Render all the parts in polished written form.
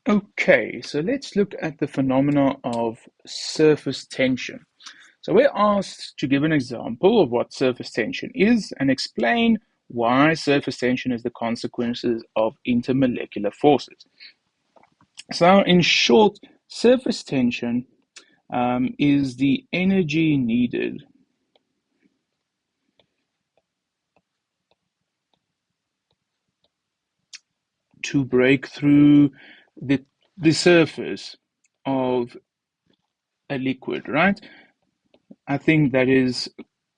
Okay, so let's look at the phenomena of surface tension. So we're asked to give an example of what surface tension is and explain why surface tension is the consequences of intermolecular forces. So in short, surface tension is the energy needed to break through the, the surface of a liquid, right? I think that is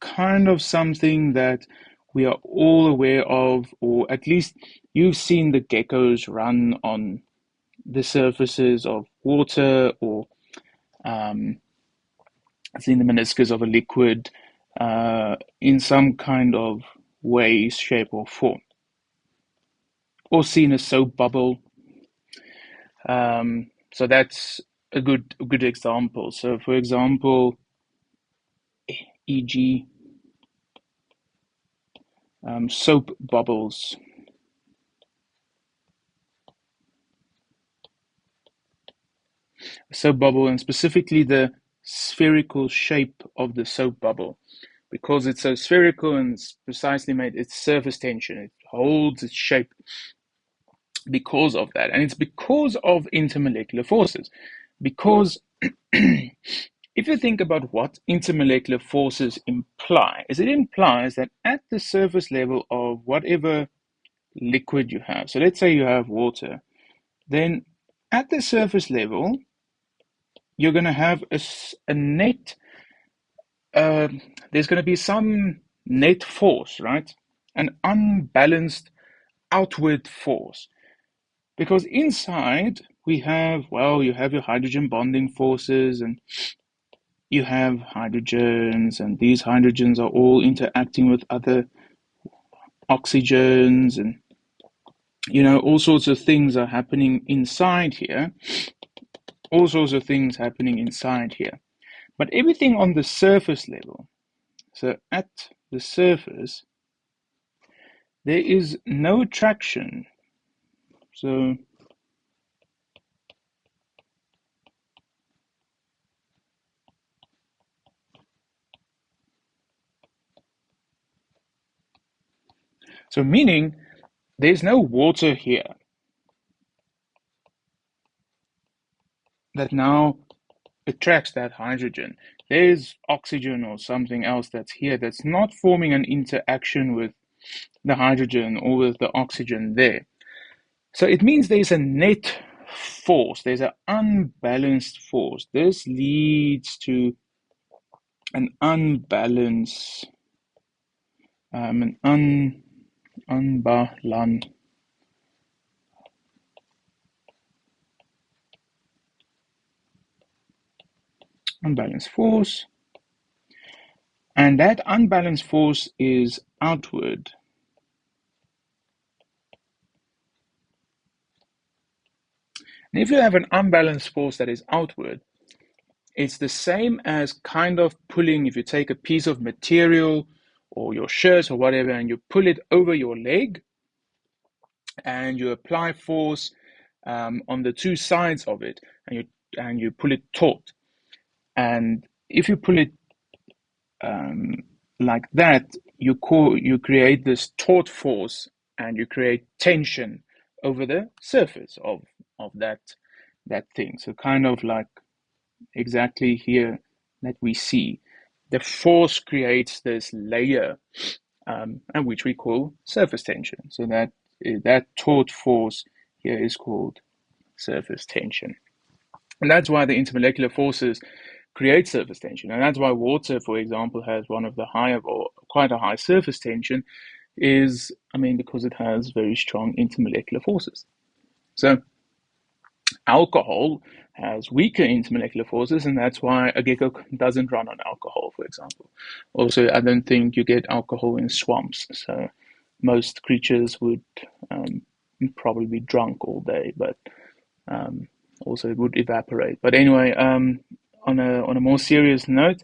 kind of something that we are all aware of, or at least you've seen the geckos run on the surfaces of water, or um, seen the meniscus of a liquid in some kind of way, shape, or form, or seen a soap bubble. So that's a good example. So, for example, e.g., soap bubbles. Soap bubble, and specifically the spherical shape of the soap bubble. Because it's so spherical and it's precisely made, its surface tension, it holds its shape because of that. And it's because of intermolecular forces. Because if you think about what intermolecular forces imply, is it implies that at the surface level of whatever liquid you have, so let's say you have water, then at the surface level, you're going to have a net, uh, there's going to be some net force, right? An unbalanced outward force. Because inside we have, well, you have your hydrogen bonding forces, and you have hydrogens, and these hydrogens are all interacting with other oxygens, and all sorts of things are happening inside here. All sorts of things happening inside here. But everything on the surface level, so at the surface, there is no attraction. So meaning there's no water here that now attracts that hydrogen. There's oxygen or something else that's here that's not forming an interaction with the hydrogen or with the oxygen there. So it means there's a net force, there's an unbalanced force. This leads to an unbalance, unbalance, unbalanced force, and that unbalanced force is outward. And if you have an unbalanced force that is outward, it's the same as kind of pulling, if you take a piece of material or your shirt or whatever and you pull it over your leg and you apply force on the two sides of it, and you pull it taut. And if you pull it like that, you create this taut force and you create tension over the surface of that thing. So kind of like exactly here that we see. The force creates this layer, and which we call surface tension. So that taut force here is called surface tension. And that's why the intermolecular forces create surface tension. And that's why water, for example, has one of the higher, or quite a high surface tension, because it has very strong intermolecular forces. So alcohol has weaker intermolecular forces, and that's why a gecko doesn't run on alcohol, for example. Also, I don't think you get alcohol in swamps, so most creatures would probably be drunk all day, but also it would evaporate. But anyway, on a more serious note,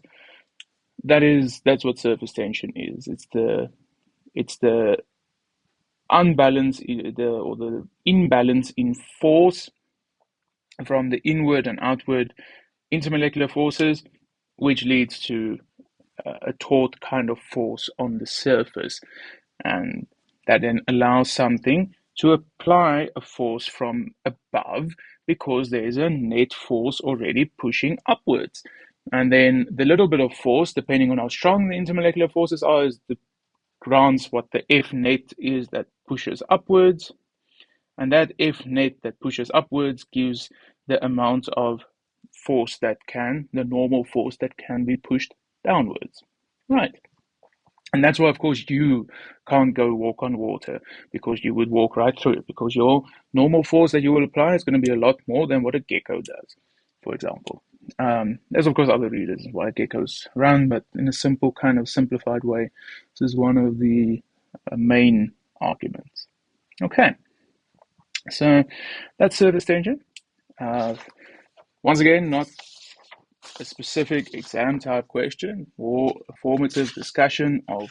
that's what surface tension is. It's the unbalance, or the imbalance in force from the inward and outward intermolecular forces, which leads to a taut kind of force on the surface. And that then allows something to apply a force from above because there's a net force already pushing upwards. And then the little bit of force, depending on how strong the intermolecular forces are, is the grants what the F net is that pushes upwards. And that F net that pushes upwards gives the amount of force the normal force that can be pushed downwards. Right. And that's why, of course, you can't go walk on water because you would walk right through it because your normal force that you will apply is going to be a lot more than what a gecko does, for example. There's, of course, other reasons why geckos run, but in a simple, kind of simplified way, this is one of the main arguments. Okay, so that's surface tension. Once again, not a specific exam type question or a formative discussion of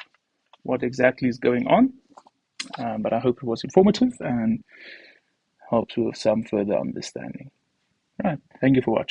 what exactly is going on, but I hope it was informative and helps with some further understanding. Right, thank you for watching.